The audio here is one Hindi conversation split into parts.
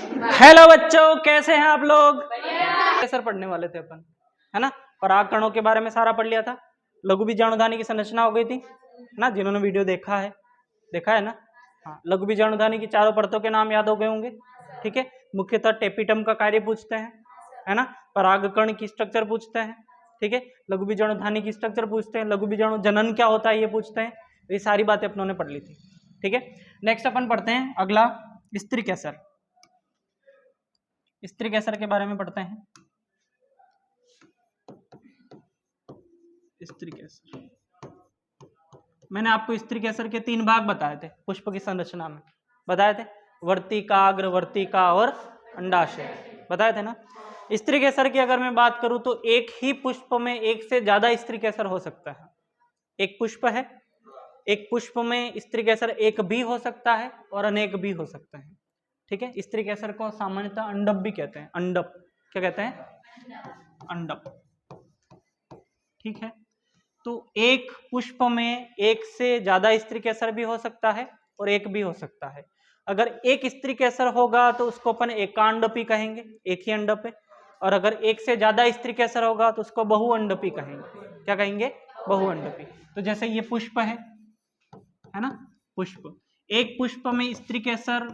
हेलो बच्चों, कैसे हैं आप लोग? कैसे पढ़ने वाले थे अपन, है ना? पराग कणों के बारे में सारा पढ़ लिया था। लघु बीजाणुधानी की संरचना हो गई थी ना, जिन्होंने वीडियो देखा है ना। हाँ, लघु बीजाणुधानी की चारों परतों के नाम याद हो गए होंगे। ठीक है, मुख्यतः टेपिटम का कार्य पूछते हैं, है ना। परागकण की स्ट्रक्चर पूछते हैं। ठीक है, लघु बीजाणुधानी की स्ट्रक्चर पूछते हैं, लघु बीजाणु जनन क्या होता है ये पूछते हैं। ये सारी बातें अपनों ने पढ़ ली थी। ठीक है, नेक्स्ट अपन पढ़ते हैं अगला स्त्री कैसर। स्त्री कैसर के बारे में पढ़ते हैं। स्त्री कैसर, मैंने आपको स्त्री कैसर के 3 भाग बताए थे पुष्प की संरचना में, बताए थे। वर्तिका, अग्रवर्तिका और अंडाशय बताए थे ना। स्त्री कैसर की अगर मैं बात करूं तो एक ही पुष्प में एक से ज्यादा स्त्री कैसर हो सकता है। एक पुष्प है, एक पुष्प में स्त्री कैसर एक भी हो सकता है और अनेक भी हो सकता है। ठीक है, स्त्री कैसर को सामान्यतः अंडप भी कहते हैं। अंडप क्या कहते हैं? अंडप। ठीक है, तो एक पुष्प में एक से ज्यादा स्त्री कैसर भी हो सकता है और एक भी हो सकता है। अगर एक स्त्री कैसर होगा तो उसको अपन एकांडपी कहेंगे, एक ही अंडप है। और अगर एक से ज्यादा स्त्री कैसर होगा तो उसको बहुअंडपी कहेंगे। क्या कहेंगे? बहुअंडपी। तो जैसे ये पुष्प है ना, पुष्प, एक पुष्प में स्त्री कैसर,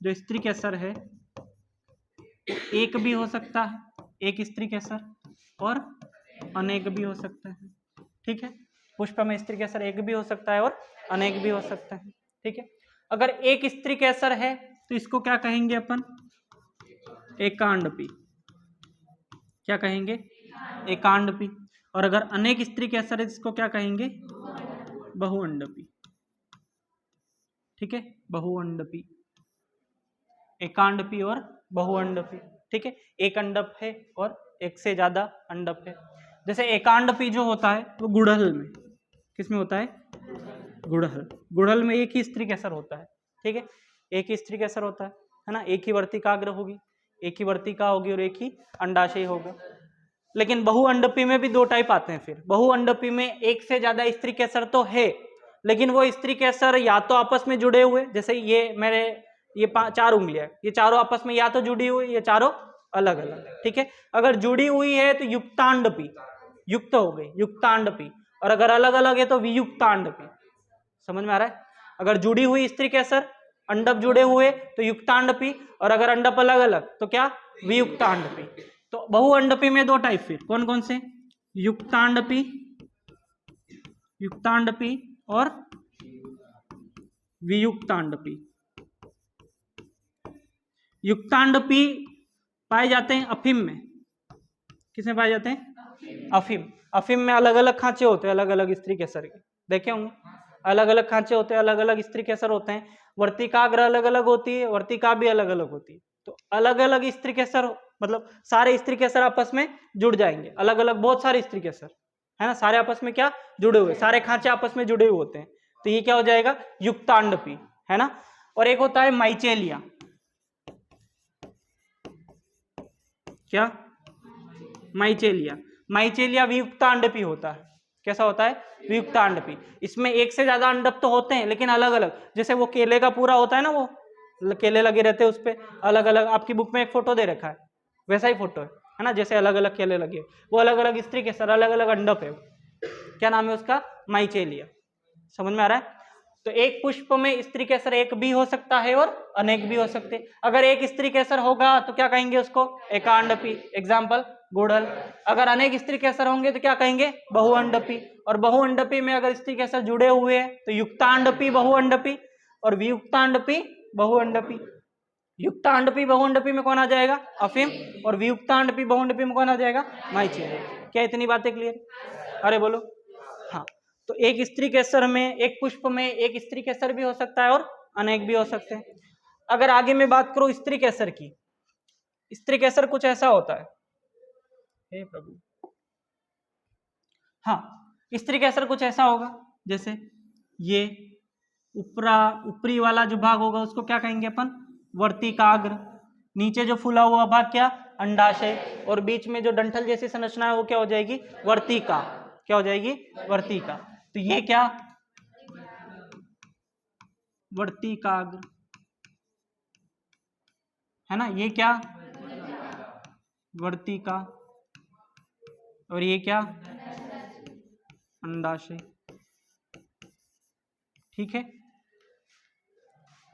जो स्त्री कैसर है एक भी हो सकता है, एक स्त्री कैसर, और अनेक भी हो सकता है। ठीक है, पुष्प में स्त्री कैसर एक भी हो सकता है और अनेक भी हो सकता है। ठीक है, अगर एक स्त्री कैसर है तो इसको क्या कहेंगे अपन? एकांडपी। क्या कहेंगे? एकांडपी। और अगर अनेक स्त्री कैसर है इसको क्या कहेंगे? बहुअंडपी। ठीक है, बहुअंडपी, एकांडपी और बहुअंडपी। ठीक है, एक अंडप है और एक से ज्यादा अंडप है। जैसे एकांडपी जो होता है वो गुड़हल में, किसमें होता है? गुड़हल। गुड़हल में एक ही स्त्री कैसर होता है। ठीक है, एक ही स्त्री कैसर होता है ना। एक ही वर्तिकाग्र होगी, एक ही वर्तिका होगी और एक ही अंडाशय होगा। लेकिन बहुअंडपी में भी 2 टाइप आते हैं। फिर बहुअंडपी में एक से ज्यादा स्त्री कैसर तो है, लेकिन वो स्त्री कैसर या तो आपस में जुड़े हुए, जैसे ये मेरे ये 4 उंगलियां, ये चारों आपस में या तो जुड़ी हुई, ये चारों अलग अलग। ठीक है, अगर जुड़ी हुई है तो युक्तांडपी, युक्त हो गई, युक्तांडपी। और अगर अलग अलग है तो वियुक्तांडपी। समझ में आ रहा है? अगर जुड़ी हुई स्त्री कैसर, अंडप जुड़े हुए तो युक्तांडपी, और अगर अंडप अलग अलग तो क्या? वियुक्तांडपी। तो बहुअंडपी में 2 टाइप, फिर कौन कौन से? युक्तांडपी, युक्तांडपी और वियुक्तांडपी। युक्तांडपी पाए जाते हैं अफीम में। किसमें पाए जाते हैं? अफीम। अफीम में अलग अलग खांचे होते हैं, अलग अलग स्त्री कैसर के, देखे होंगे। अलग अलग खांचे होते हैं, अलग अलग स्त्री कैसर होते हैं। वर्तिकाग्र अलग अलग होती है, वर्तिका भी अलग अलग होती है। तो अलग अलग स्त्री कैसर, मतलब सारे स्त्री कैसर आपस में जुड़ जाएंगे। अलग अलग बहुत सारे स्त्री कैसर है ना, सारे आपस में क्या जुड़े हुए, सारे खांचे आपस में जुड़े हुए होते हैं। तो ये क्या हो जाएगा? युक्तांडपी, है ना। और एक होता है माइचेलिया। क्या? माइचेलिया। माइचेलिया वियुक्तांडपी होता है। कैसा होता है? वियुक्तांडपी। इसमें एक से ज्यादा अंडप तो होते हैं लेकिन अलग अलग, जैसे वो केले का पूरा होता है ना, वो केले लगे रहते हैं उस पे अलग अलग। आपकी बुक में एक फोटो दे रखा है, वैसा ही फोटो है ना, जैसे अलग अलग केले लगे, वो अलग अलग स्त्री के सर, अलग अलग अंडप है। क्या नाम है उसका? माइचेलिया। समझ में आ रहा है? तो एक पुष्प में स्त्री कैसर एक भी हो सकता है और अनेक भी हो सकते हैं। अगर एक स्त्री कैसर होगा तो क्या कहेंगे उसको? एकांडपी। एग्जाम्पल गुड़हल। अगर अनेक स्त्री कैसर होंगे तो क्या कहेंगे? बहुअंडपी। और बहुअंडपी में अगर स्त्री कैसर जुड़े हुए हैं तो युक्तांडपी, बहुअंडपी, और वियुक्तांडपी, बहुअंडपी। युक्तांडपी बहुअंडपी में कौन आ जाएगा? अफीम। और वियुक्तांडपी बहुअंडपी में कौन आ जाएगा? माइचेलिया। क्या इतनी बातें क्लियर? अरे बोलो। हाँ, तो एक स्त्री कैसर में, एक पुष्प में एक स्त्री कैसर भी हो सकता है और अनेक भी हो सकते हैं। अगर आगे मैं बात करूं स्त्री कैसर की, स्त्री कैसर कुछ ऐसा होता है, हे प्रभु, हाँ, स्त्री कैसर कुछ ऐसा होगा, जैसे ये ऊपरी वाला जो भाग होगा उसको क्या कहेंगे अपन? वर्तिकाग्र। नीचे जो फूला हुआ भाग क्या? अंडाशय। और बीच में जो डंठल जैसी संरचना है वो क्या हो जाएगी? वर्तिका। क्या हो जाएगी? वर्तिका। तो ये क्या? वर्तिकाग्र। है ना, ये क्या वर्तिका और ये क्या अंडाशय। ठीक है,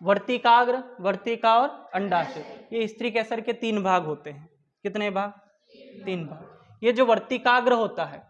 वर्तिकाग्र, वर्तिका और अंडाशय, ये स्त्री केसर के 3 भाग होते हैं। कितने भाग? 3 भाग। ये जो वर्तिकाग्र होता है,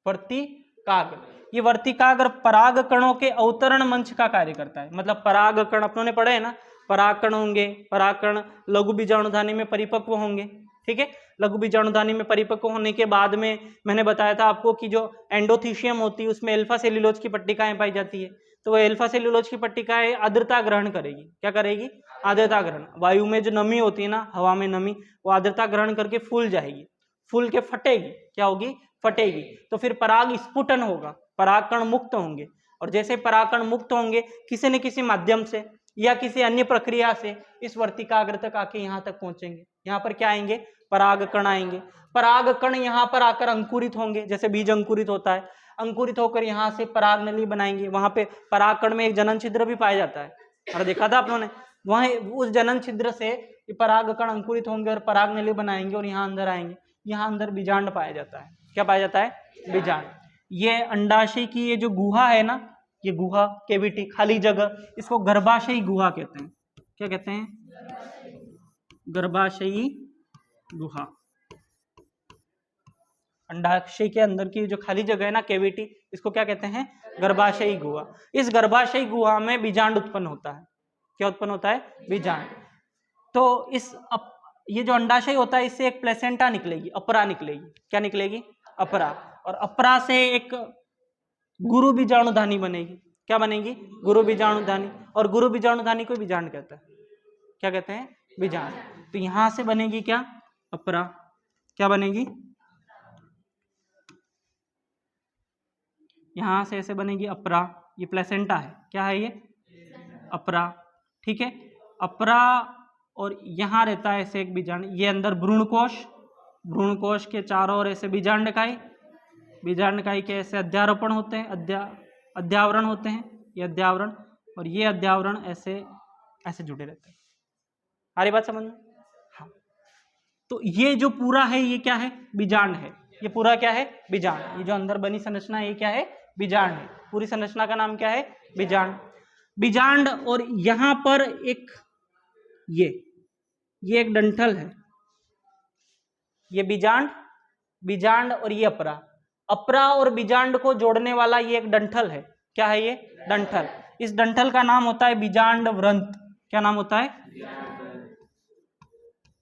वर्तिकाग्र, ये वर्तिकाग्र पराग कणों के अवतरण मंच का कार्य करता है। मतलब पराग कण अपनों ने पढ़े है ना, पराग कण होंगे, पराग कण लघु बीजाणुधानी में परिपक्व होंगे। ठीक है, लघु बीजाणुधानी में परिपक्व होने के बाद में मैंने बताया था आपको कि जो एंडोथीशियम होती है उसमें अल्फा सेल्यूलोज की पट्टिकाएं पाई जाती है। तो वो अल्फा सेल्यूलोज की पट्टिकाएं आर्द्रता ग्रहण करेगी। क्या करेगी? आर्द्रता ग्रहण। वायु में जो नमी होती है ना, हवा में नमी, वो आर्द्रता ग्रहण करके फूल जाएगी, फूल के फटेगी। क्या होगी? फटेगी। तो फिर पराग स्फुटन होगा, परागकण मुक्त होंगे, और जैसे परागकण मुक्त होंगे किसी न किसी माध्यम से या किसी अन्य प्रक्रिया से इस वर्तिकाग्र तक आके यहाँ तक पहुंचेंगे। यहाँ पर क्या आएंगे? परागकण आएंगे। परागकण यहाँ पर आकर अंकुरित होंगे, जैसे बीज अंकुरित होता है, अंकुरित होकर यहाँ से पराग नली बनाएंगे। वहां पे परागकण में एक जनन छिद्र भी पाया जाता है, और देखा था आप लोगों ने, वहां उस जनन छिद्र से परागकण अंकुरित होंगे और पराग नली बनाएंगे और यहाँ अंदर आएंगे। यहाँ अंदर बीजांड पाया जाता है। क्या पाया जाता है? बीजांड। ये अंडाशय की ये जो गुहा है ना, ये गुहा, केविटी, खाली जगह, इसको गर्भाशयी गुहा कहते हैं। क्या कहते हैं? गर्भाशयी गुहा। अंडाशय के अंदर की जो खाली जगह है ना, केविटी, इसको क्या कहते हैं? गर्भाशयी गुहा। इस गर्भाशयी गुहा में बीजांड उत्पन्न होता है। क्या उत्पन्न होता है? बीजांड। तो ये जो अंडाशय होता है, इससे एक प्लेसेंटा निकलेगी, अपरा निकलेगी। क्या निकलेगी? अपरा। और अपरा से एक गुरु बीजाणुधानी बनेगी। क्या बनेगी? गुरु बीजाणुधानी। और गुरु बीजाणुधानी को बीजांड कहता है। क्या कहते हैं? बीजांड। तो यहां से बनेगी क्या? अपरा। क्या बनेगी? यहां से ऐसे बनेगी अपरा। ये प्लेसेंटा है। क्या है ये? अपरा। ठीक है, अपरा। और यहां रहता है ऐसे एक बीजांड, ये अंदर भ्रूणकोश, भ्रूणकोश के चारों ओर ऐसे बीजांडकाई, बीजांडकाई के ऐसे अध्यारोपण होते हैं, अध्यावरण होते हैं, ये अध्यावरण, और ये अध्यावरण ऐसे ऐसे जुड़े रहते हैं। सारी बात समझ में? हाँ। तो ये जो पूरा है, ये क्या है? बीजांड है। ये पूरा क्या है? बीजांड। ये जो अंदर बनी संरचना है, ये क्या है? बीजांड है। पूरी संरचना का नाम क्या है? बीजांड। बीजांड। और यहां पर एक ये एक डंठल है, ये बीजांड, बीजांड और ये अपरा। अपरा और बीजांड को जोड़ने वाला ये एक डंठल है। क्या है ये? डंठल। इस डंठल का नाम होता है बीजांड व्रंत। क्या नाम होता है?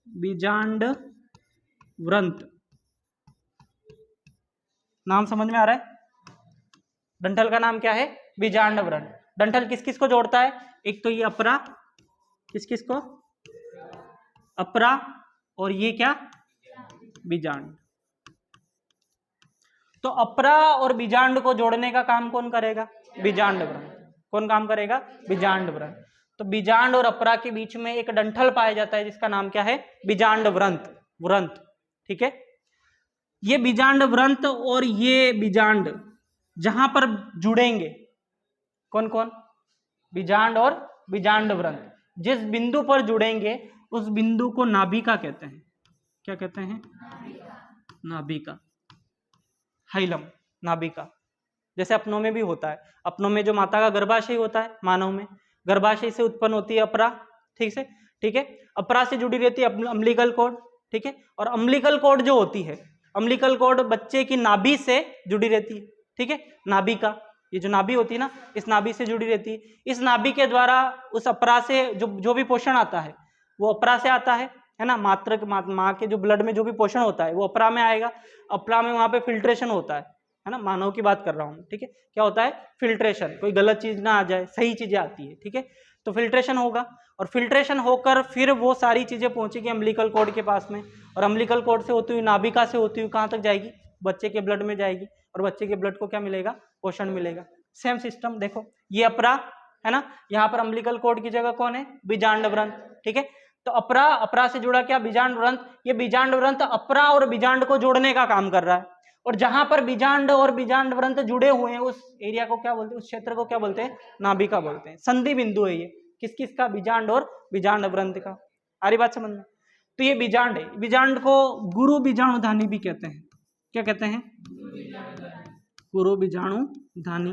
बीजांड व्रंत। नाम समझ में आ रहा है? डंठल का नाम क्या है? बीजांड व्रंत। डंठल किस किस को जोड़ता है? एक तो ये अपरा, किस किस को? अपरा, और ये क्या? बीजांड। तो अपरा और बीजांड को जोड़ने का काम कौन करेगा? बीजांड व्रंत। कौन काम करेगा? बीजांड व्रंत। तो बीजांड और अपरा के बीच में एक डंठल पाया जाता है, जिसका नाम क्या है? बीजांड व्रंत। व्रंत। ठीक है, ये बीजांड व्रंत और ये बीजांड जहां पर जुड़ेंगे, कौन कौन? बीजांड और बीजांड व्रंत जिस बिंदु पर जुड़ेंगे उस बिंदु को नाभिका कहते हैं। क्या कहते हैं? नाभिका। हाइलम, नाभिका। जैसे अपनों में भी होता है, अपनों में जो माता का गर्भाशय होता है, मानव में गर्भाशय से उत्पन्न होती है अपरा। ठीक से, ठीक है, अपरा से जुड़ी रहती है अम्बिलिकल कॉर्ड। ठीक है, और अम्बिलिकल कॉर्ड जो होती है, अम्बिलिकल कॉर्ड बच्चे की नाभि से जुड़ी रहती है। ठीक है, नाभिका, ये जो नाभि होती है ना, इस नाभि से जुड़ी रहती है। इस नाभि के द्वारा उस अपरा से जो भी पोषण आता है वो अपरा से आता है ना। माँ के जो ब्लड में जो भी पोषण होता है वो अपरा में आएगा। अपरा में वहां पे फिल्ट्रेशन होता है ना, मानव की बात कर रहा हूँ। ठीक है, क्या होता है? फिल्ट्रेशन, कोई गलत चीज ना आ जाए, सही चीजें आती है। ठीक है, तो फिल्ट्रेशन होगा, और फिल्ट्रेशन होकर फिर वो सारी चीजें पहुंचेगी अम्बिलिकल कॉर्ड के पास में, और अम्बिलिकल कॉर्ड से होती हुई नाभिका से होती हुई कहाँ तक जाएगी? बच्चे के ब्लड में जाएगी, और बच्चे के ब्लड को क्या मिलेगा? पोषण मिलेगा। सेम सिस्टम देखो, ये अपरा है ना, यहाँ पर अम्बिलिकल कॉर्ड की जगह कौन है? बीजांड व्रंत। ठीक है, तो अपरा, अपरा से जुड़ा क्या? बीजांड व्रंत। ये बीजांड व्रंत अपरा और बीजांड को जोड़ने का काम कर रहा है, और जहां पर बीजांड और बीजांड व्रंत जुड़े हुए हैं उस एरिया को क्या बोलते हैं? उस क्षेत्र को क्या बोलते हैं? नाभिका बोलते हैं। संधि बिंदु है ये, किस किस का? बीजांड और बीजांड व्रंत का। आ रही बात समझ में? तो ये बीजांड है, बीजांड को गुरु बीजाणुधानी भी कहते हैं। क्या कहते हैं? गुरु बीजाणुधानी।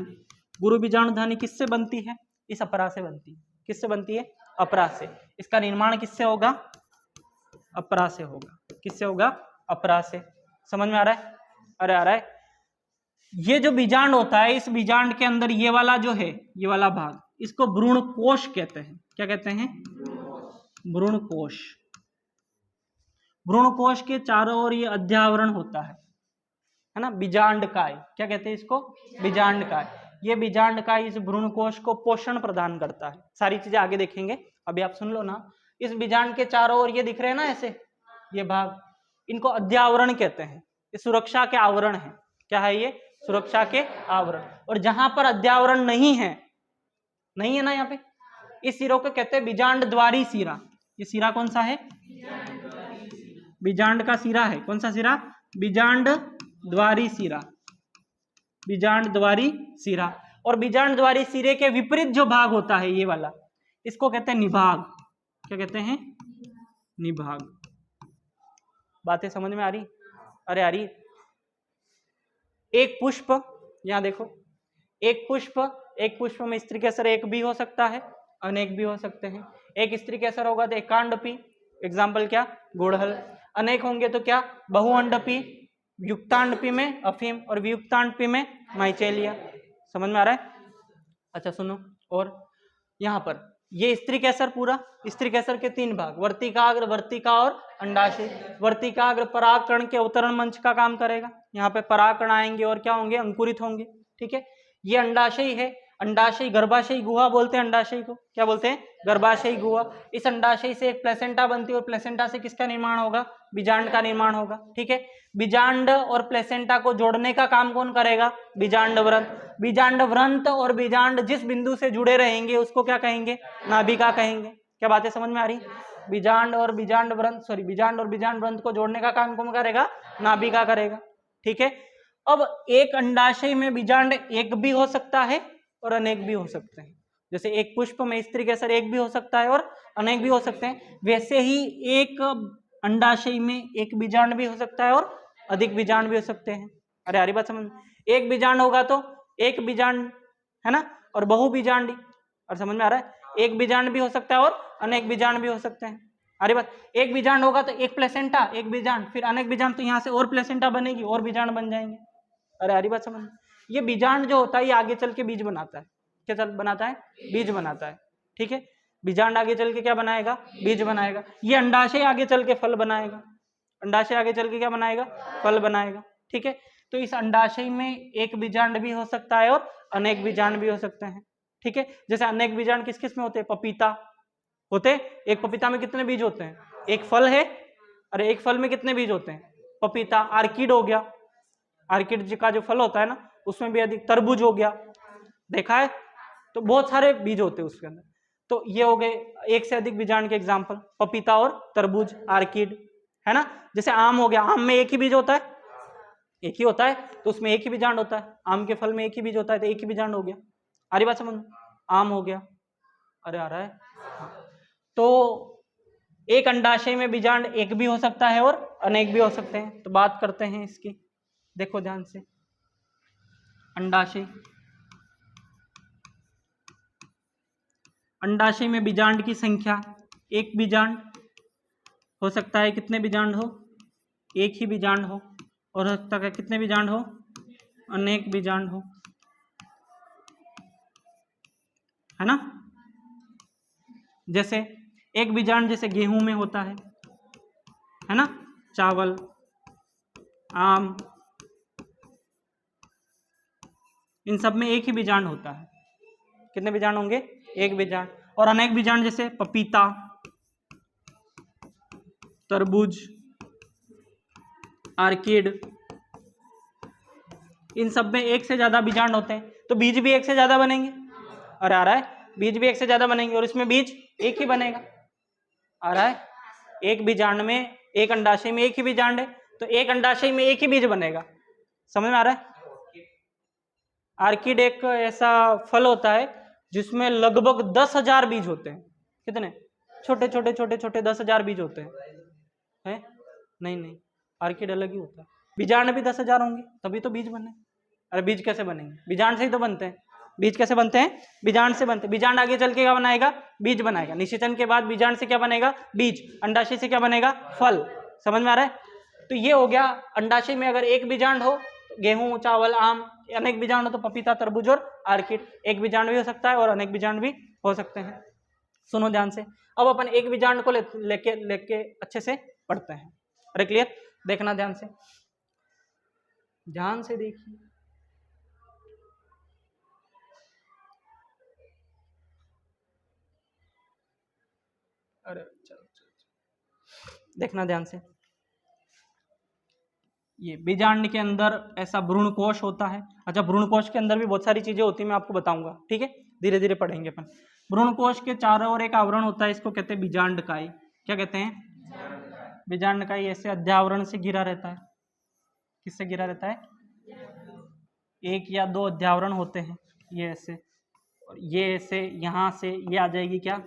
गुरु बीजाणुधानी किससे बनती है? इस अपरा से बनती है। किससे बनती है? अपरा से। इसका निर्माण किससे होगा? अपरा से होगा। किससे होगा? अपरा से। समझ में आ रहा है? अरे आ रहा है। ये जो बीजांड होता है, इस बीजांड के अंदर ये वाला जो है, ये वाला भाग, इसको भ्रूणकोश कहते हैं। क्या कहते हैं? भ्रूणकोश। भ्रूणकोश के चारों ओर ये अध्यावरण होता है ना, बीजांडकाय। क्या कहते हैं इसको? बीजांडकाय। ये बीजांडकाय इस भ्रूणकोश को पोषण प्रदान करता है। सारी चीजें आगे देखेंगे, अभी आप सुन लो ना। इस बीजांड के चारों ओर ये दिख रहे हैं ना ऐसे, ये भाग, इनको अध्यावरण कहते हैं। ये सुरक्षा के आवरण है। क्या है ये? सुरक्षा के आवरण। और जहां पर अध्यावरण नहीं है ना यहाँ पे, इस सिरों को कहते हैं बीजांड द्वारी सिरा। ये सिरा कौन सा है? बीजांड का सिरा है। कौन सा सिरा? बीजांड द्वारी सिरा। बीजांड द्वारी सिरा। और बीजांड द्वारी सिरे के विपरीत जो भाग होता है, ये वाला, इसको कहते हैं निभाग। क्या कहते हैं? निभाग। बातें समझ में आ रही? अरे आ रही। एक पुष्प, यहां देखो, एक पुष्प में स्त्री केसर एक भी हो सकता है, अनेक भी हो सकते हैं। एक स्त्री केसर होगा तो एकांडपी, एग्जाम्पल क्या? गुड़हल। अनेक होंगे तो क्या? बहुअंडपी, युक्तांडपी में अफीम, और वियुक्तांडपी में माइचेलिया। समझ में आ रहा है? अच्छा सुनो, और यहाँ पर ये स्त्री केसर, पूरा स्त्री केसर के 3 भाग, वर्तिकाग्र, वर्तिका और अंडाशय। वर्तिकाग्र परागकण के अवतरण मंच का काम करेगा। यहाँ पे परागकण आएंगे और क्या होंगे? अंकुरित होंगे। ठीक है। ये अंडाशय है। अंडाशय, गर्भाशय गुहा बोलते हैं अंडाशय को। क्या बोलते हैं? गर्भाशय गुहा। इस अंडाशय से एक प्लेसेंटा बनती है, और प्लेसेंटा से किसका निर्माण होगा? बीजांड का निर्माण होगा। ठीक है। बीजांड और प्लेसेंटा को जोड़ने का काम कौन करेगा? बीजांड व्रंत। बीजांड व्रंत और बीजांड जिस बिंदु से जुड़े रहेंगे उसको क्या कहेंगे? नाभिका कहेंगे। क्या बातें समझ में आ रही? बीजांड और बीजांड व्रंत को जोड़ने का काम कौन करेगा? नाभिका करेगा। ठीक है। अब एक अंडाशय में बीजांड एक भी हो सकता है और अनेक भी हो सकते हैं। जैसे एक पुष्प में स्त्री केसर एक भी हो सकता है और अनेक भी हो सकते हैं, वैसे ही एक अंडाशय में एक बीजांड भी हो सकता है और अधिक बीजांड भी हो सकते हैं। अरे हरी बात समझ में? एक बीजांड होगा तो एक बीजांड, है ना, और बहु बीजांडी। और समझ में आ रहा है? एक बीजांड भी हो सकता है और अनेक बीजांड भी हो सकते हैं। अरे बात, एक बीजांड होगा तो एक प्लेसेंटा, एक बीजांड, फिर अनेक बीजांड, तो यहाँ से और प्लेसेंटा बनेगी और बीजांड बन जाएंगे। अरे हरी बात समझ में? ये बीजांड जो होता है ये आगे चल के बीज बनाता है। क्या चल बनाता है? बीज बनाता है। ठीक है। बीजांड आगे चल के क्या बनाएगा? बीज बनाएगा। ये अंडाशय आगे चल के फल बनाएगा। अंडाशय आगे चल के क्या बनाएगा? फल बनाएगा। ठीक है। तो इस अंडाशय में एक बीजांड भी हो सकता है और अनेक बीजांड भी हो सकते हैं। ठीक है। जैसे अनेक बीजांड किस किस में होते हैं? पपीता होते। एक पपीता में कितने बीज होते हैं? एक फल है। अरे एक फल में कितने बीज होते हैं? पपीता। आर्किड हो गया, आर्किड का जो फल होता है ना उसमें भी अधिक। तरबूज हो गया, देखा है? तो बहुत सारे बीज होते हैं उसके अंदर। तो ये हो गए एक से अधिक बीजांड के एग्जाम्पल, पपीता और तरबूज, आर्किड, है ना। जैसे आम हो गया, आम में एक ही बीज होता है, एक ही होता है, तो उसमें एक ही बीजांड होता है। आम के फल में एक ही बीज होता है तो एक ही बीजांड हो गया। आ रही बात समझ में? आम हो गया। अरे आ रहा है? तो एक अंडाशय में बीजांड एक भी हो सकता है और अनेक भी हो सकते हैं। तो बात करते हैं इसकी, देखो ध्यान से। अंडाशय, अंडाशय में बीजांड की संख्या, एक बीजांड हो सकता है, कितने बीजांड हो? एक ही बीजांड हो। और हो सकता है कितने बीजांड हो? अनेक बीजांड हो, है ना। जैसे एक बीजांड जैसे गेहूं में होता है ना, चावल, आम, इन सब में एक ही बीजांड होता है। कितने बीजांड होंगे? एक बीजांड। और अनेक बीजांड जैसे पपीता, तरबूज, आर्किड, इन सब में एक से ज्यादा बीजांड होते हैं। तो बीज भी एक से ज्यादा बनेंगे। और आ रहा है? बीज भी एक से ज्यादा बनेंगे और इसमें बीज एक ही बनेगा। आ रहा है? एक बीजांड में, एक अंडाशय में एक ही बीजांड है तो एक अंडाशय में एक ही बीज बनेगा। समझ में आ रहा है? आर्किड एक ऐसा फल होता है जिसमें लगभग 10,000 बीज होते हैं। कितने? छोटे छोटे छोटे छोटे 10,000 बीज होते हैं। नहीं, आर्किड अलग ही होता है। बीजांड भी 10,000 होंगे तभी तो बीज बने। अरे बीज कैसे बनेंगे? बीजांड से ही तो बनते हैं। बीज कैसे बनते हैं? बीजांड से बनते हैं। बीजांड आगे चल के क्या बनाएगा? बीज बनाएगा। निषेचन के बाद बीजांड से क्या बनेगा? बीज। अंडाशय से क्या बनेगा? फल। समझ में आ रहा है? तो ये हो गया। अंडाशय में अगर एक बीजांड हो, गेहूं, चावल, आम, अनेक बीजांड हो तो पपीता, तरबूज और आर्किड। एक बीजांड भी हो सकता है और अनेक बीजांड भी हो सकते हैं। सुनो ध्यान से। अब अपन एक बीजांड को लेके अच्छे से पढ़ते हैं। अरे क्लियर? देखना ध्यान से, ध्यान से देखिए। अरे चलो देखना ध्यान से। ये बीजांड के अंदर ऐसा भ्रूणकोश होता है। अच्छा, भ्रूणकोश के अंदर भी बहुत सारी चीजें होती है, मैं आपको बताऊंगा। ठीक है, धीरे धीरे पढ़ेंगे अपन। भ्रूणकोश के चारों ओर एक आवरण होता है, इसको कहते हैं बीजांडकाई। क्या कहते हैं? बीजांडकाई। ऐसे अध्यावरण से घिरा रहता है। किससे घिरा रहता है? एक या दो अध्यावरण होते हैं, ये ऐसे, और ये ऐसे। यहाँ से ये आ जाएगी क्या?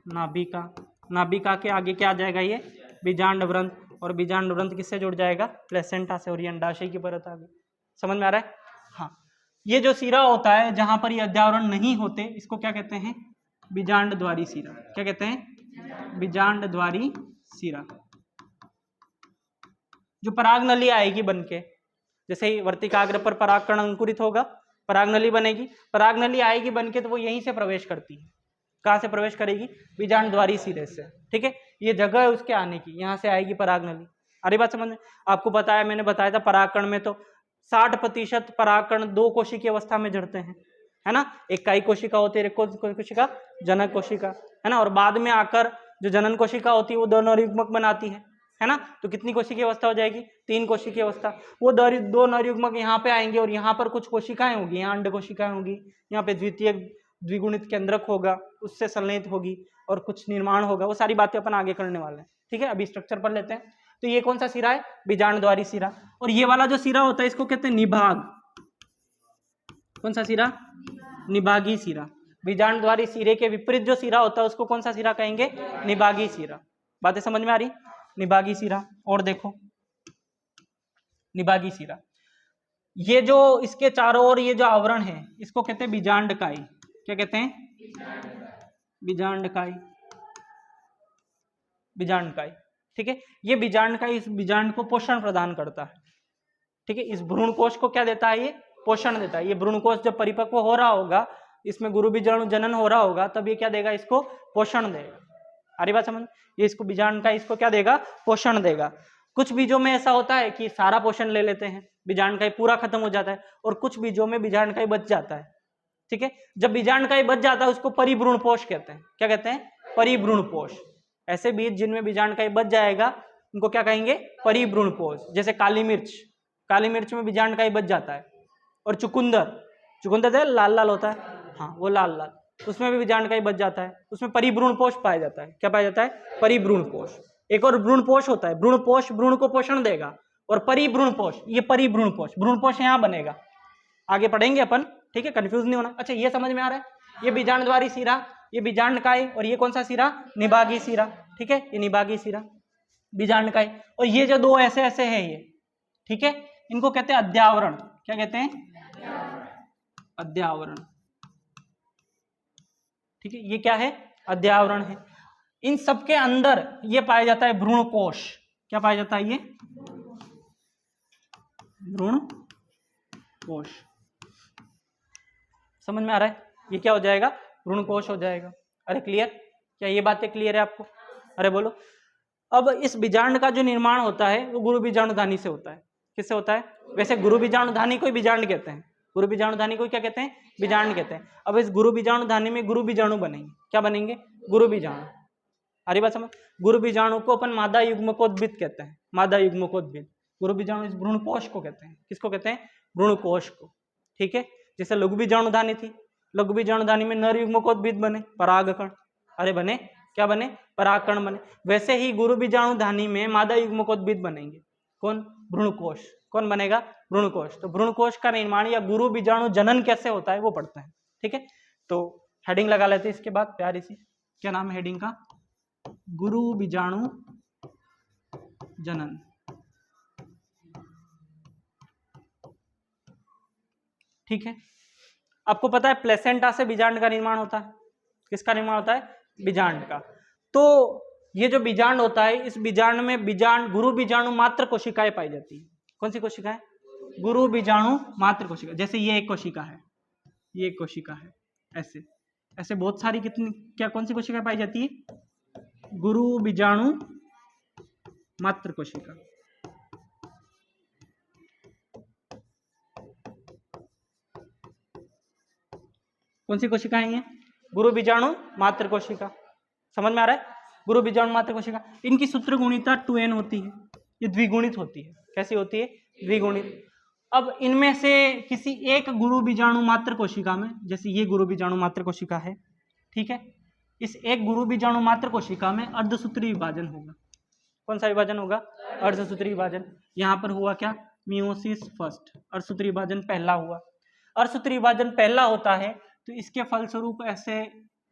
नाभिका। नाभिका के आगे क्या आ जाएगा? ये बीजांड व्रंत। और बीजांड व्रंत किससे जुड़ जाएगा? प्लेसेंटा से। और ये अंडाशय की परत आ गई। समझ में आ रहा है? हाँ। ये जो सिरा होता है जहां पर ये अध्यावरण नहीं होते, इसको क्या कहते हैं? बीजांड द्वारी सिरा। क्या कहते हैं? बीजांड द्वारी सिरा। जो पराग नली आएगी बनके, जैसे ही वर्तिकाग्र पर परागकण अंकुरित होगा, पराग नली बनेगी। पराग नली आएगी बनके तो वो यहीं से प्रवेश करती है। कहाँ से प्रवेश करेगी? बीजांड द्वारी सिरे से। ठीक है, ये जगह है उसके आने की, यहाँ से आएगी पराग नली। अरे बात समझ में? आपको बताया, मैंने बताया था परागकण में तो 60% परागकण दो कोशिकीय अवस्था में जड़ते हैं, है ना। एक काई कोशिका होती है, एक कोशिका जनक कोशिका, है ना। और बाद में आकर जो जनन कोशिका होती है वो दो नरयुग्मक बनाती है ना। तो कितनी कोशिकीय अवस्था हो जाएगी? 3 कोशिकीय अवस्था। वो दो नरयुग्मक यहाँ पे आएंगे और यहाँ पर कुछ कोशिकाएं होगी, यहाँ अंड कोशिकाएं होगी, यहाँ पे द्वितीय द्विगुणित केंद्रक होगा, उससे संलयित होगी और कुछ निर्माण होगा। वो सारी बातें अपन आगे करने वाले हैं। ठीक है, अभी स्ट्रक्चर पर लेते हैं। तो ये कौन सा सिरा है? बीजांड द्वारी सिरा। और ये वाला जो सिरा होता है इसको कहते हैं निभाग। कौन सा सिरा? निभागी सिरा। बीजांड द्वारी सिरे के विपरीत जो सिरा होता है उसको कौन सा सिरा कहेंगे? निभागी सिरा। बातें समझ में आ रही? निभागी सिरा। और देखो, निभागी सिरा, ये जो इसके चारों ओर ये जो आवरण है इसको कहते हैं बीजांडकाई। क्या कहते हैं? बीजांडकाई। बीजांडकाई। ठीक है, ये बीजांडकाई इस बीजांड को पोषण प्रदान करता है। ठीक है, इस भ्रूणकोश को क्या देता है? ये पोषण देता है। ये भ्रूणकोश जब परिपक्व हो रहा होगा, इसमें गुरु बीजाणु जनन हो रहा होगा, तब ये क्या देगा? इसको पोषण देगा। अरे बात समझ? ये इसको बीजांडकाई इसको क्या देगा? पोषण देगा। कुछ बीजों में ऐसा होता है कि सारा पोषण ले लेते हैं, बीजांडकाई पूरा खत्म हो जाता है, और कुछ बीजों में बीजांडकाई बच जाता है। ठीक है, जब बीजांडकाई बच जाता है उसको परिभ्रूणपोष कहते हैं। क्या कहते हैं? परिभ्रूणपोष। ऐसे बीज जिनमें बीजांडकाई बच जाएगा उनको क्या कहेंगे? परिभ्रूणपोष। जैसे काली मिर्च, काली मिर्च में बीजांडकाई बच जाता है। और चुकंदर, चुकंदर लाल लाल होता है, हाँ वो लाल लाल, उसमें भी बीजांडकाई बच जाता है, उसमें परिभ्रूणपोष पाया जाता है। क्या पाया जाता है? परिभ्रूणपोष। एक और भ्रूणपोष होता है। भ्रूणपोष भ्रूण को पोषण देगा, और परिभ्रूणपोष, ये परिभ्रूणपोष, भ्रूणपोष यहाँ बनेगा। आगे पढ़ेंगे अपन। ठीक है, कंफ्यूज नहीं होना। अच्छा, ये समझ में आ रहा है? ये बीजांड द्वारी सिरा, ये बीजांडकाई, और ये कौन सा सिरा? निभागी सिरा। ठीक है, ये निभागी सिरा, बीजांडकाई। और ये जो दो ऐसे ऐसे है ये, ठीक है, इनको कहते हैं अध्यावरण। क्या कहते हैं? अध्यावरण। ठीक है, ये क्या है? अध्यावरण है। इन सबके अंदर ये पाया जाता है भ्रूणकोश। क्या पाया जाता है? ये भ्रूणकोश। समझ में आ रहा है? ये क्या हो जाएगा? भ्रूणकोश हो जाएगा। अरे क्लियर? क्या ये बातें क्लियर है आपको? अरे बोलो। अब इस बीजांड का जो निर्माण होता है वो गुरु बीजाणुधानी से होता है। किससे होता है? वैसे गुरु बीजाणुधानी को बीजांड कहते हैं। गुरु बीजाणुधानी को क्या कहते हैं? बीजांड कहते हैं। अब इस गुरु बीजाणुधानी में गुरु बीजाणु बनेंगे। क्या बनेंगे? गुरु बीजाणु। अरे बात समझ? गुरु बीजाणु को अपन मादा युग्मकोद्भिद कहते हैं। मादा युग्मकोद्भिद। गुरु बीजाणु इस भ्रूणकोश को कहते हैं। किसको कहते हैं? भ्रूणकोश को। ठीक है, जैसे लघु बीजाणुधानी थी, लघु बीजाणुधानी में नर युग्मकोद्भिद बने, परागकण। अरे बने, क्या बने? परागकण बने। वैसे ही गुरु बीजाणुधानी में मादा युग्मकोद्भिद बनेंगे। कौन? भ्रूणकोश। कौन बनेगा? भ्रूणकोश। तो भ्रूणकोश का निर्माण या गुरु बीजाणु जनन कैसे होता है वो पढ़ते हैं। ठीक है, तो हेडिंग लगा लेते हैं इसके बाद प्यारी सी। क्या नाम है हेडिंग का? गुरु बीजाणु जनन। ठीक है, आपको पता है प्लेसेंटा से बीजांड का निर्माण होता है। किसका निर्माण होता है? बीजांड का। तो ये जो बीजांड होता है, इस बीजांड में बीजांड गुरु बीजाणु मात्र कोशिकाएं पाई जाती है। कौन सी कोशिकाएं? गुरु बीजाणु मात्र कोशिका। जैसे ये एक कोशिका है, ये एक कोशिका है, ऐसे ऐसे बहुत सारी कितनी क्या कौन सी कोशिकाएं पाई जाती है? गुरु बीजाणु मात्र कोशिका। कौन सी कोशिकाएं हैं? गुरु बीजाणु मात्र कोशिका। समझ में आ रहा है? गुरु बीजाणु मात्र कोशिका। इनकी सूत्र गुणिता 2n होती है, ये द्विगुणित होती है। कैसी होती है? द्विगुणित। अब इनमें से किसी एक गुरु बीजाणु मात्र कोशिका में, जैसे ये गुरु बीजाणु मात्र कोशिका है, ठीक है, इस एक गुरु बीजाणु मात्र कोशिका में अर्धसूत्री विभाजन होगा। कौन सा विभाजन होगा? अर्धसूत्री विभाजन। यहाँ पर हुआ क्या? मियोसिस फर्स्ट, अर्धसूत्री विभाजन पहला हुआ। अर्धसूत्री विभाजन पहला होता है तो इसके फलस्वरूप ऐसे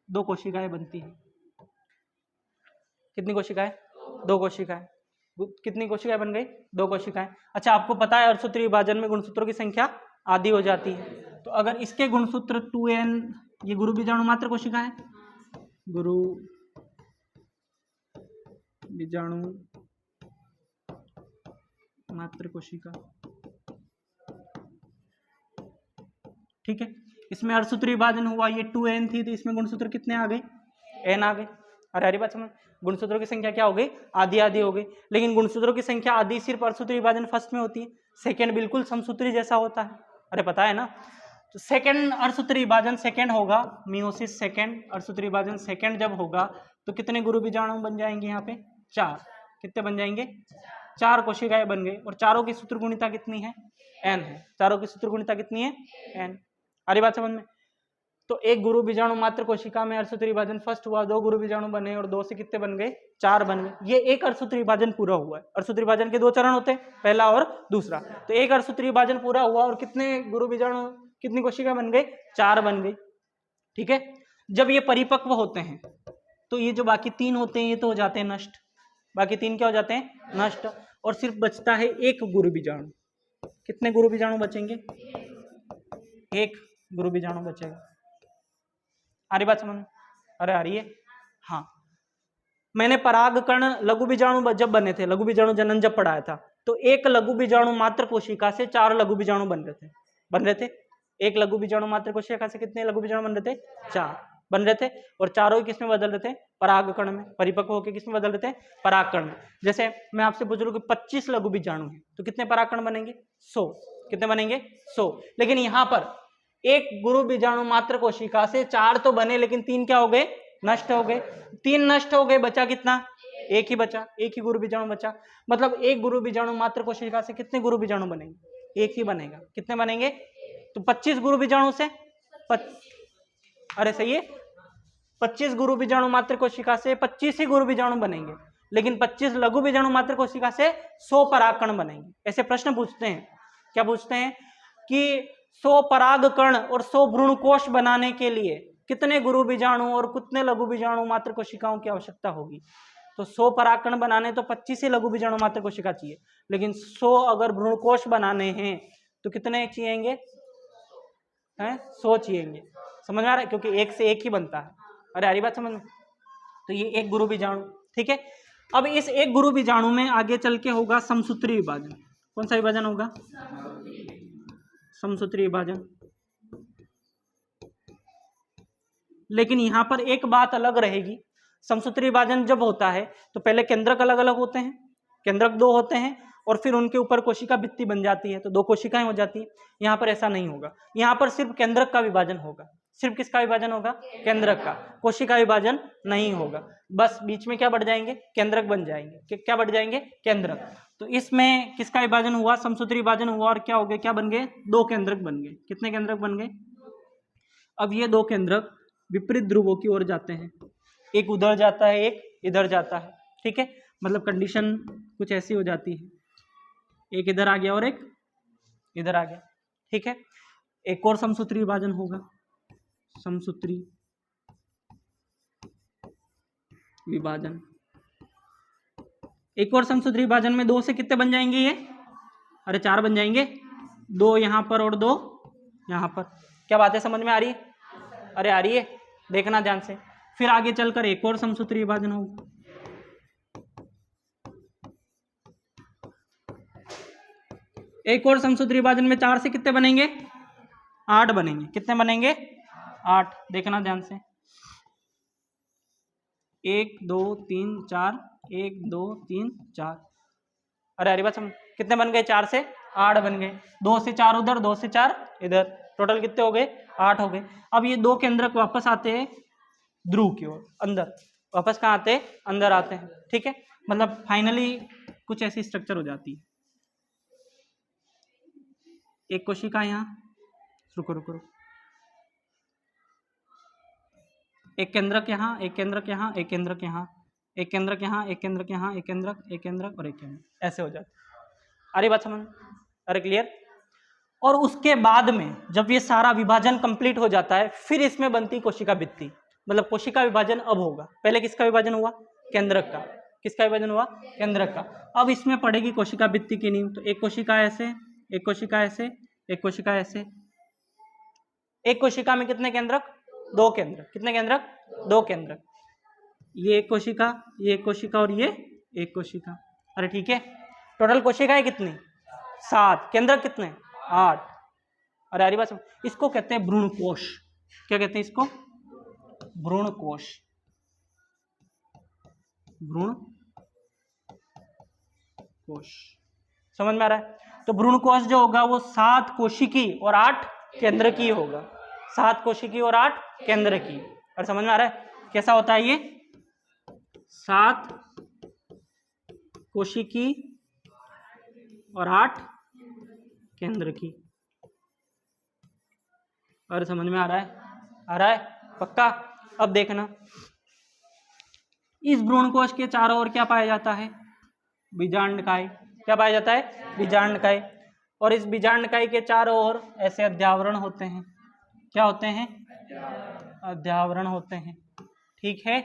दो कोशिकाएं बनती हैं। कितनी कोशिकाएं? दो कोशिकाएं। कितनी कोशिकाएं बन गई? दो कोशिकाएं। अच्छा, आपको पता है अर्धसूत्री विभाजन में गुणसूत्रों की संख्या आधी हो जाती है। तो अगर इसके गुणसूत्र 2n, ये गुरु बीजाणु मात्र कोशिका है, गुरु बीजाणु मात्र कोशिका, ठीक है, इसमें अर्धसूत्री विभाजन हुआ, ये 2n थी, तो इसमें गुणसूत्र कितने आ गए? n आ गए। अरे हरी बात समझ, गुणसूत्रों की संख्या क्या हो गई? आधी आधी हो गई। लेकिन गुणसूत्रों की संख्या आधी सिर्फ अर्धसूत्री विभाजन फर्स्ट में होती है, सेकंड बिल्कुल समसूत्री जैसा होता है। अरे पता है ना? तो सेकंड अर्धसूत्री विभाजन सेकंड होगा, मियोसिस सेकंड, अर्धसूत्री विभाजन सेकंड जब होगा तो कितने गुरु बीजाणु बन जाएंगे? यहाँ पे 4। कितने बन जाएंगे? 4 कोशिकाएं बन गई। और चारों की सूत्र गुणिता कितनी है? n है। चारों की सूत्र गुणिता कितनी है? n। अरे बात समझ में? तो एक गुरु बीजाणु मात्र कोशिका में अर्धसूत्री विभाजन फर्स्ट हुआ, 2 गुरु बीजाणु बने और 2 से कितने बन गए? 4 बन गए। ये एक अर्धसूत्री विभाजन पूरा हुआ है। अर्धसूत्री विभाजन के 2 चरण होते हैं, पहला और दूसरा। तो एक अर्धसूत्री विभाजन पूरा हुआ और कितने गुरु बीजाणु, कितनी कोशिका बन गई? 4 बन गई। ठीक है, जब ये परिपक्व होते हैं तो ये जो बाकी 3 होते हैं ये तो हो जाते हैं नष्ट। बाकी 3 क्या हो जाते हैं? नष्ट। और सिर्फ बचता है एक गुरु बीजाणु। कितने गुरु बीजाणु बचेंगे? एक गुरु बीजाणु बचेगा। आ रही बात समझ में? अरे आ रही है? हाँ, मैंने परागकण लघु बीजाणु जब बने थे, लघु बीजाणु जनन जब पढ़ाया था, तो एक लघु बीजाणु मात्र कोशिका से 4 लघु बीजाणु बन रहे थे। एक लघु बीजाणु मात्र कोशिका से कितने लघु बीजाणु बन रहे थे? 4 बन रहे थे। और चारों ही किसमें बदल रहे थे? परागकण में। परिपक्व होकर किसमें बदल रहे थे? परागकण में। जैसे मैं आपसे पूछ लूं कि 25 लघु बीजाणु है तो कितने परागकण बनेंगे? 100। कितने बनेंगे? 100। लेकिन यहाँ पर एक गुरु बीजाणु मात्र कोशिका से 4 तो बने, लेकिन 3 क्या हो गए? नष्ट हो गए। 3 नष्ट हो गए, बचा कितना? एक ही बचा, एक ही गुरु बीजाणु बचा। मतलब एक गुरु बीजाणु मात्र कोशिका से कितने गुरु बीजाणु बनेंगे? एक ही बनेगा। कितने बनेंगे? तो 25 गुरु बीजाणु से अरे सही है, 25 गुरु बीजाणु मात्र कोशिका से 25 ही गुरु बीजाणु बनेंगे, लेकिन 25 लघु बीजाणु मात्र कोशिका से 100 परागकण बनेंगे। ऐसे प्रश्न पूछते हैं। क्या पूछते हैं? कि 100 परागकण और 100 भ्रूणकोश बनाने के लिए कितने गुरु बीजाणु और कितने लघु बीजाणु मात्र कोशिकाओं की आवश्यकता होगी? तो 100 परागकण बनाने तो 25 ही लघु बीजाणु मात्र कोशिका चाहिए, लेकिन 100 अगर भ्रूणकोश बनाने हैं तो कितने चाहिएंगे? 100 चाहिएंगे। समझ में आ रहा है? क्योंकि एक से एक ही बनता है। अरे हरी बात समझ में? तो ये एक गुरु बीजाणु, ठीक है। अब इस एक गुरु बीजाणु में आगे चल के होगा समसूत्री विभाजन। कौन सा विभाजन होगा? समसूत्री विभाजन। लेकिन यहां पर एक बात अलग रहेगी। समसूत्री विभाजन जब होता है तो पहले केंद्रक अलग अलग होते हैं, केंद्रक 2 होते हैं, और फिर उनके ऊपर कोशिका भित्ति बन जाती है तो 2 कोशिकाएं हो जाती है। यहाँ पर ऐसा नहीं होगा। यहाँ पर सिर्फ केंद्रक का विभाजन होगा। सिर्फ किसका विभाजन होगा? केंद्रक का। कोशिका विभाजन नहीं होगा। बस बीच में क्या बढ़ जाएंगे? केंद्रक बन जाएंगे। क्या बढ़ जाएंगे? केंद्रक। तो इसमें किसका विभाजन हुआ? समसूत्री विभाजन हुआ और क्या हो गया? क्या बन गए? 2 केंद्रक बन गए। कितने केंद्रक बन गए? अब ये 2 केंद्रक विपरीत ध्रुवों की ओर जाते हैं। एक उधर जाता है, एक इधर जाता है। ठीक है, मतलब कंडीशन कुछ ऐसी हो जाती है, एक इधर आ गया और एक इधर आ गया। ठीक है, एक और समसूत्री विभाजन होगा, समसूत्री विभाजन। एक और समसूत्री विभाजन में 2 से कितने बन जाएंगे ये? अरे 4 बन जाएंगे, 2 यहाँ पर और 2 यहाँ पर। क्या बात है, समझ में आ रही है? अरे आ रही है, देखना ध्यान से। फिर आगे चलकर एक और समसूत्री विभाजन होगा। एक और समसूत्री विभाजन में 4 से कितने बनेंगे? 8 बनेंगे। कितने बनेंगे? 8। देखना ध्यान से, 1 2 3 4, 1 2 3 4। अरे अरे बात समझ, कितने बन गए? 4 से 8 बन गए। 2 से 4 उधर, 2 से 4 इधर, टोटल कितने हो गए? 8 हो गए। अब ये 2 केंद्रक वापस आते हैं ध्रुव की ओर, अंदर। वापस कहाँ आते हैं? अंदर आते हैं। ठीक है, मतलब फाइनली कुछ ऐसी स्ट्रक्चर हो जाती है। एक कोशिका यहाँ, रुको रुको रुको, एक केंद्रक यहाँ, एक केंद्रक यहाँ, एक केंद्रक यहाँ, एक केंद्रक यहाँ, एक केंद्रक यहाँ, एक केंद्रक, एक केंद्रक और एक केंद्रक, ऐसे हो जाता है। अरे बात समझ? अरे क्लियर? और उसके बाद में जब ये सारा विभाजन कंप्लीट हो जाता है, फिर इसमें बनती कोशिका भित्ति। मतलब कोशिका विभाजन अब होगा। पहले किसका विभाजन हुआ? केंद्रक का। किसका विभाजन हुआ? केंद्रक का। अब इसमें पड़ेगी कोशिका भित्ति की नींव। तो एक कोशिका ऐसे, एक कोशिका ऐसे, एक कोशिका ऐसे। एक कोशिका में कितने केंद्रक? 2 केंद्रक। कितने केंद्रक? 2 केंद्रक। ये एक कोशिका, ये एक कोशिका और ये एक कोशिका। अरे ठीक है, टोटल कोशिकाएं कितनी? 7। केंद्रक कितने? 8। अरे अरे बात, इसको कहते हैं भ्रूण कोश। क्या कहते हैं इसको? भ्रूण कोश। भ्रूण कोश, समझ में आ रहा है? तो भ्रूण कोश जो होगा वो 7 कोशिकी और 8 केंद्रकी होगा। 7 कोशिकी और 8 केंद्रकी। और समझ में आ रहा है कैसा होता है ये? 7 कोशिकी और 8 केंद्रकी। और समझ में आ रहा है? आ रहा है पक्का? अब देखना, इस भ्रूणकोश के चारों ओर क्या पाया जाता है? बीजांडकाय। क्या पाया जाता है? बीजांडकाय। और इस बीजांडकाय के चारों ओर ऐसे अध्यावरण होते हैं। क्या होते हैं? अध्यावरण होते हैं। ठीक है,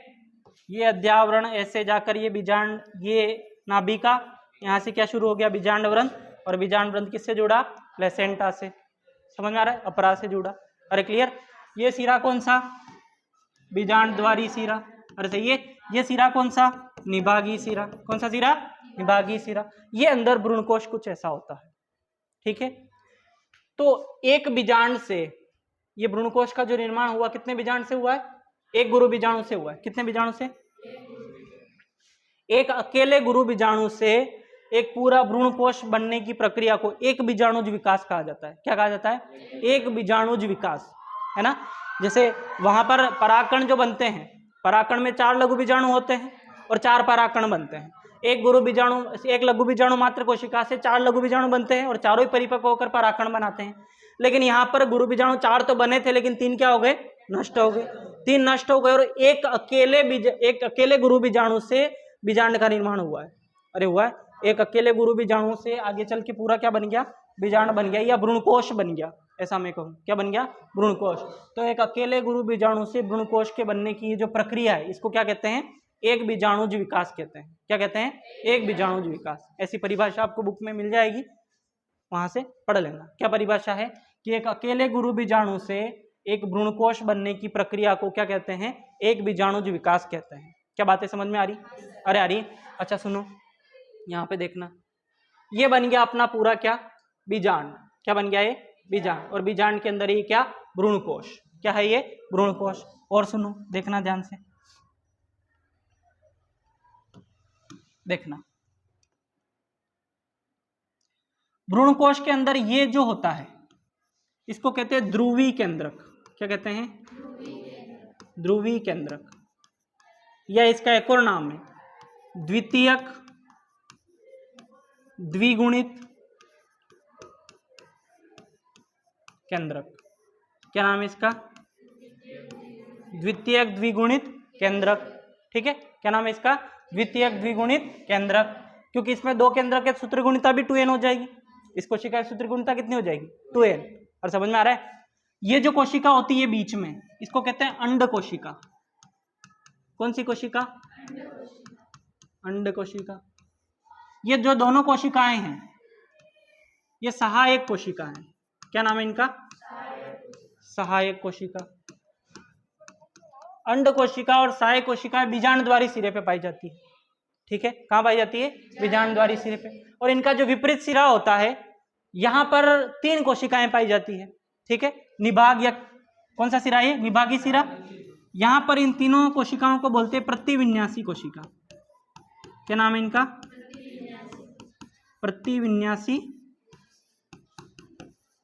ये अध्यावरण ऐसे जाकर ये बीजांड, ये नाभिका, यहाँ से क्या शुरू हो गया? बीजांड व्रंथ। और बीजांड व्रंथ किससे जुड़ा? प्लेसेंटा से। समझ में आ रहा है? अपरा से जुड़ा। अरे क्लियर? ये सिरा कौन सा? बीजांड द्वारी सिरा। अरे सही है। ये सिरा कौन सा? निभागी सिरा। कौन सा सिरा? निभागी सिरा। ये अंदर भ्रूणकोश कुछ ऐसा होता है। ठीक है, तो एक बीजांड से ये भ्रूणकोश का जो निर्माण हुआ, कितने बीजांड से हुआ है? एक गुरु बीजाणु से हुआ है। कितने बीजाणु से? एक अकेले गुरु बीजाणु से एक पूरा भ्रूणकोश बनने की प्रक्रिया को एक बीजाणुज विकास कहा जाता है। क्या कहा जाता है? एक बीजाणुज विकास, है ना? जैसे वहां पर परागकण जो बनते हैं, परागकण में 4 लघु बीजाणु होते हैं और 4 परागकण बनते हैं। एक गुरु बीजाणु, एक लघु बीजाणु मात्र कोशिका से 4 लघु बीजाणु बनते हैं और चारों ही परिपक्व होकर परागकण बनाते हैं। लेकिन यहाँ पर गुरु बीजाणु 4 तो बने थे, लेकिन 3 क्या हो गए? नष्ट हो गए। 3 नष्ट हो गए और एक अकेले गुरु बीजाणु से बीजांड का निर्माण हुआ है। अरे हुआ है, एक अकेले गुरु बीजाणु से आगे चल के पूरा क्या बन गया? बीजांड बन गया या भ्रूणकोश बन गया, ऐसा मैं कहूँ। क्या बन गया? भ्रूणकोश। तो एक अकेले गुरु बीजाणु से भ्रूणकोश के बनने की जो प्रक्रिया है, इसको क्या कहते हैं? एक बीजाणुज विकास कहते हैं। क्या कहते हैं? एक बीजाणुज विकास। ऐसी परिभाषा आपको बुक में मिल जाएगी, वहां से पढ़ लेना। क्या परिभाषा है? कि एक अकेले गुरु बीजाणु से एक भ्रूणकोश बनने की प्रक्रिया को क्या कहते हैं? एक बीजाणुज विकास कहते हैं। क्या बातें समझ में आ रही? अरे आ रही? अच्छा सुनो, यहाँ पे देखना, ये बन गया अपना पूरा क्या? बीजांड। क्या बन गया? ये बीजांड। और बीजांड के अंदर ये क्या? भ्रूणकोश। क्या है ये? भ्रूणकोश। और सुनो, देखना ध्यान से, देखना, भ्रूणकोश के अंदर ये जो होता है, इसको कहते हैं ध्रुवी केंद्रक। क्या कहते हैं? ध्रुवी केंद्रक, या इसका एक और नाम है द्वितीयक द्विगुणित केंद्रक। क्या नाम है इसका? द्वितीयक द्विगुणित केंद्रक। ठीक है, क्या नाम है इसका? द्वितीयक द्विगुणित केंद्रक। क्योंकि इसमें 2 केंद्रक के सूत्र गुणिता भी 2n हो जाएगी। इस कोशिका की सूत्र गुणिता कितनी हो जाएगी? 2n। और समझ में आ रहा है? ये जो कोशिका होती है बीच में, इसको कहते हैं अंड कोशिका। कौन सी कोशिका? अंड कोशिका। ये जो दोनों कोशिकाएं हैं ये सहायक कोशिका हैं। क्या नाम है इनका? सहायक कोशिका। अंड कोशिका और सहायक कोशिका बीजांडद्वारी सिरे पे पाई जाती है। ठीक है, कहाँ पाई जाती है? बीजांडद्वारी सिरे पे। और इनका जो विपरीत सिरा होता है यहाँ पर 3 कोशिकाएं पाई जाती है। ठीक है, निभाग या कौन सा सिरा है? निभागी सिरा। यहाँ पर इन तीनों कोशिकाओं को बोलते हैं प्रतिविन्यासी कोशिका। क्या नाम है इनका? प्रतिविन्यासी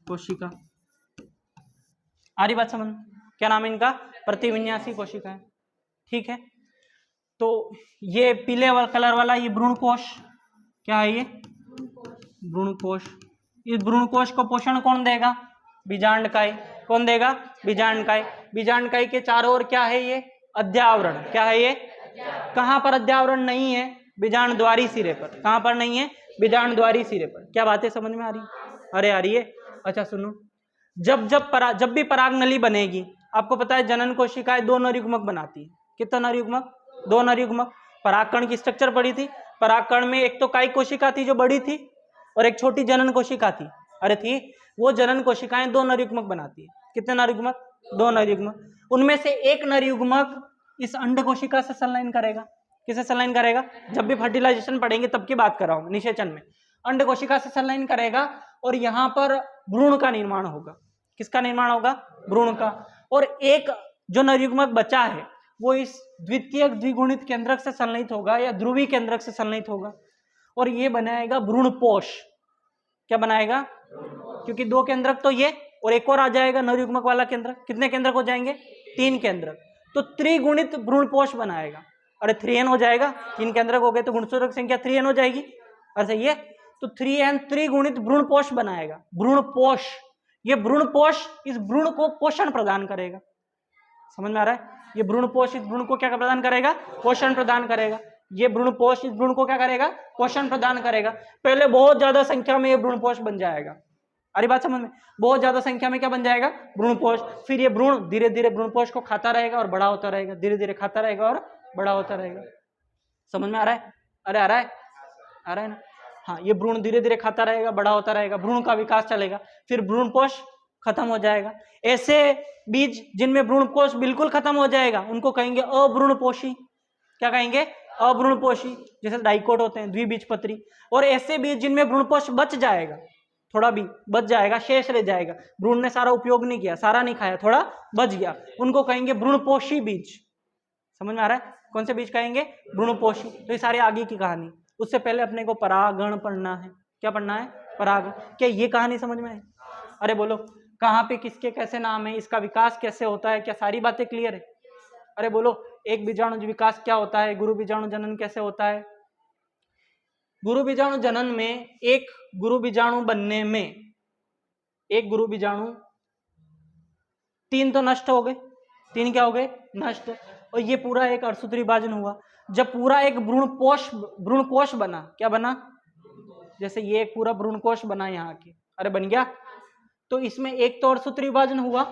कोशिका। आ रही बात समझ? क्या नाम है इनका? प्रतिविन्यासी कोशिका है। ठीक है, तो ये पीले कलर वाला ये भ्रूण कोश। क्या है ये? भ्रूण कोश। इस भ्रूण कोश को पोषण कौन देगा? बीजांडकाई। कौन देगा? बीजांडकाई। बीजांडकाई के चारों ओर क्या है? ये अध्यावरण। क्या है ये? कहाँ पर अध्यावरण नहीं है? बीजांडद्वारी सिरे पर। कहाँ पर नहीं है? बीजांडद्वारी सिरे पर। क्या बातें समझ में आ रही? अरे आ रही है। अच्छा सुनो, जब भी पराग नली बनेगी, आपको पता है जनन कोशिकाएं 2 नरयुग्मक बनाती है। कितना नरयुग्मक? 2 नरयुग्मक। परागकण की स्ट्रक्चर पड़ी थी। परागकण में एक तो कायिक कोशिका थी जो बड़ी थी और एक छोटी जनन कोशिका थी। अरे थी, वो जनन कोशिकाएं 2 नरयुग्मक बनाती है। कितने नरयुग्मक? 2 नरयुग्मक। उनमें से एक नरयुग्मक इस अंड कोशिका से संलयन करेगा। किसे संलयन करेगा? जब भी फर्टिलाइजेशन पढ़ेंगे तब की बात कर रहा हूं, निषेचन में। अंड कोशिका से संलयन करेगा और यहाँ पर भ्रूण का निर्माण होगा। किसका निर्माण होगा? भ्रूण का। और एक जो नरयुग्मक बचा है वो इस द्वितीयक द्विगुणित केंद्रक से संलयित होगा या ध्रुवी केंद्रक से संलयित होगा और ये बनाएगा भ्रूणपोष। क्या बनाएगा? क्योंकि 2 केंद्रक तो ये और एक और आ जाएगा नरयुग्मक वाला केंद्रक। कितने केंद्रक हो जाएंगे? 3 केंद्रक। तो त्रिगुणित भ्रूणपोष बनाएगा। अरे 3n हो जाएगा। 3 केंद्रक हो गए तो गुणसूत्रक संख्या 3n हो जाएगी। अरे सही है, तो 3n त्रिगुणित भ्रूणपोष बनाएगा। भ्रूणपोष, ये भ्रूणपोष इस भ्रूण को पोषण प्रदान करेगा। समझ में आ रहा है? ये भ्रूणपोष इस भ्रूण को क्या प्रदान करेगा? पोषण प्रदान करेगा। ये भ्रूणपोष इस भ्रूण को क्या करेगा? पोषण प्रदान करेगा। पहले बहुत ज्यादा संख्या में ये भ्रूणपोष बन जाएगा। अरे बात समझ में? बहुत ज्यादा संख्या में क्या बन जाएगा? भ्रूणपोष। फिर ये भ्रूण धीरे धीरे भ्रूणपोष को खाता रहेगा और बड़ा होता रहेगा। धीरे धीरे खाता रहेगा और बड़ा होता रहेगा। समझ में आ रहा है? अरे आ रहा है? आ रहा है ना? हाँ, ये भ्रूण धीरे धीरे खाता रहेगा, बड़ा होता रहेगा, भ्रूण का विकास चलेगा, फिर भ्रूणपोष खत्म हो जाएगा। ऐसे बीज जिनमें भ्रूणकोश बिल्कुल खत्म हो जाएगा उनको कहेंगे अभ्रूणपोषी। क्या कहेंगे? अभ्रूणपोषी। जैसे डाइकोट होते हैं, द्विबीजपत्री। और ऐसे बीज जिनमें भ्रूणपोष बच जाएगा, थोड़ा भी बच जाएगा, शेष रह जाएगा, भ्रूण ने सारा उपयोग नहीं किया, सारा नहीं खाया, थोड़ा बच गया, उनको कहेंगे भ्रूणपोषी बीज। समझ में आ रहा है? कौन से बीज कहेंगे? भ्रूणपोषी। तो ये सारे आगे की कहानी। उससे पहले अपने को परागण पढ़ना है। क्या पढ़ना है? परागण। क्या ये कहानी समझ में आई? अरे बोलो, कहाँ पे किसके कैसे नाम है, इसका विकास कैसे होता है, क्या सारी बातें क्लियर है? अरे बोलो, एक बीजाणु विकास क्या होता है, गुरु बीजाणु जनन कैसे होता है? गुरु बीजाणु जनन में एक गुरु बीजाणु बनने में एक गुरु बीजाणु 3 तो नष्ट हो गए। 3 क्या हो गए? नष्ट। और ये पूरा एक अर्धसूत्री विभाजन हुआ। जब पूरा एक भ्रूणकोश बना, क्या बना? जैसे ये एक पूरा भ्रूणकोश बना यहाँ के, अरे बन गया। तो इसमें एक तो अर्धसूत्री विभाजन हुआ,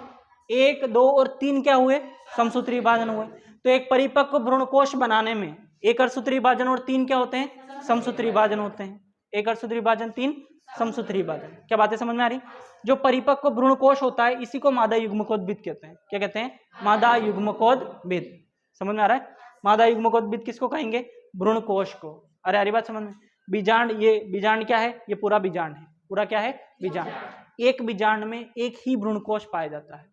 1, 2 और 3 क्या हुए? समसूत्री विभाजन हुए। तो एक परिपक्व भ्रूणकोश बनाने में एक अर्धसूत्री विभाजन और 3 क्या होते हैं? समसूत्री विभाजन होते हैं। एक अर्धसूत्री विभाजन, 3 समसूत्री विभाजन। क्या बातें समझ में आ रही? जो परिपक्व भ्रूणकोश होता है इसी को मादा युग्मकोद्भिद कहते हैं। क्या कहते हैं? मादा युग्मकोद्भिद। समझ में आ रहा है? मादा युग्मकोद्भिद किसको कहेंगे? भ्रूणकोश को। अरे अरे बात समझ में? बीजांड, ये बीजांड क्या है? ये पूरा बीजांड है। पूरा क्या है? बीजांड। एक बीजांड में एक ही भ्रूणकोश पाया जाता है,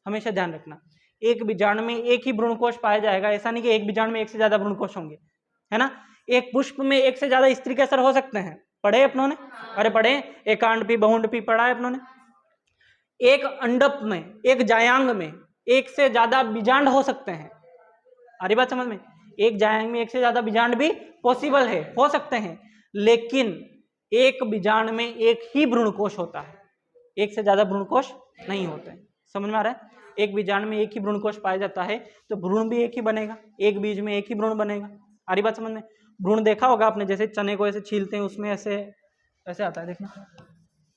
हमेशा ध्यान रखना। एक बीजांड में एक ही भ्रूणकोश पाया जाएगा, ऐसा नहीं कि एक बीजांड में एक से ज्यादा भ्रूणकोश होंगे, है ना? एक पुष्प में एक से ज्यादा स्त्री केसर हो सकते हैं, पढ़े अपनों ने? अरे पढ़े, एकांडपी बहुंडपी पढ़ा है अपनों ने। एक अंडप में, एक जायांग में एक से ज्यादा बीजांड हो सकते हैं। अरे बात समझ में? एक जायांग में एक से ज्यादा बीजांड भी पॉसिबल है, हो सकते हैं, लेकिन एक बीजांड में एक ही भ्रूणकोश होता है, एक से ज्यादा भ्रूणकोश नहीं होते हैं। समझ में आ रहा है? एक बीजांड में एक ही भ्रूणकोश पाया जाता है तो भ्रूण भी एक ही बनेगा, एक बीज में एक ही भ्रूण बनेगा। आ रही बात समझ में? भ्रूण देखा होगा आपने, जैसे चने को ऐसे छीलते हैं, उसमें ऐसे ऐसे आता है, देखना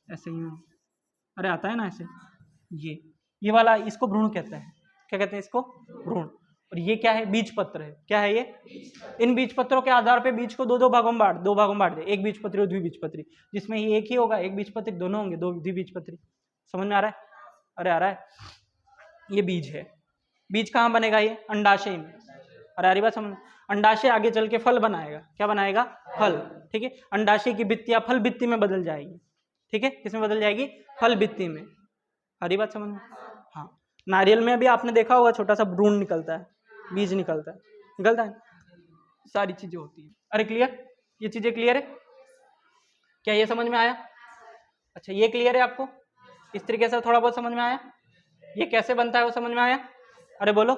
ऐसे ही, अरे आता है ना ऐसे, ये वाला, इसको भ्रूण कहते हैं। क्या कहते हैं इसको? भ्रूण। और ये क्या है? बीज पत्र है। क्या है ये? इन बीज पत्रों के आधार पे बीज को दो भागों में बांट दे, एक बीजपत्री और द्विबीजपत्री, जिसमें ये एक ही होगा, एक बीजपत्री, दोनों होंगे दो द्विबीजपत्री। समझ में आ रहा है? अरे आ रहा है? ये बीज है। बीज कहाँ बनेगा? ये अंडाशय में। अरे आ रही बात समझ? अंडाशय आगे चल के फल बनाएगा। क्या बनाएगा? फल। ठीक है, अंडाशय की भित्तियां फल भित्ति में बदल जाएगी। ठीक है, किसमें बदल जाएगी? फल भित्ति में। आ रही बात समझ में? हाँ, नारियल में भी आपने देखा होगा छोटा सा भ्रूण निकलता है, बीज निकलता है, सारी चीजें होती है। अरे क्लियर? ये चीजें क्लियर है? क्या ये समझ में आया? अच्छा, ये क्लियर है आपको? इस तरीके से थोड़ा बहुत समझ में आया? ये कैसे बनता है वो समझ में आया? अरे बोलो।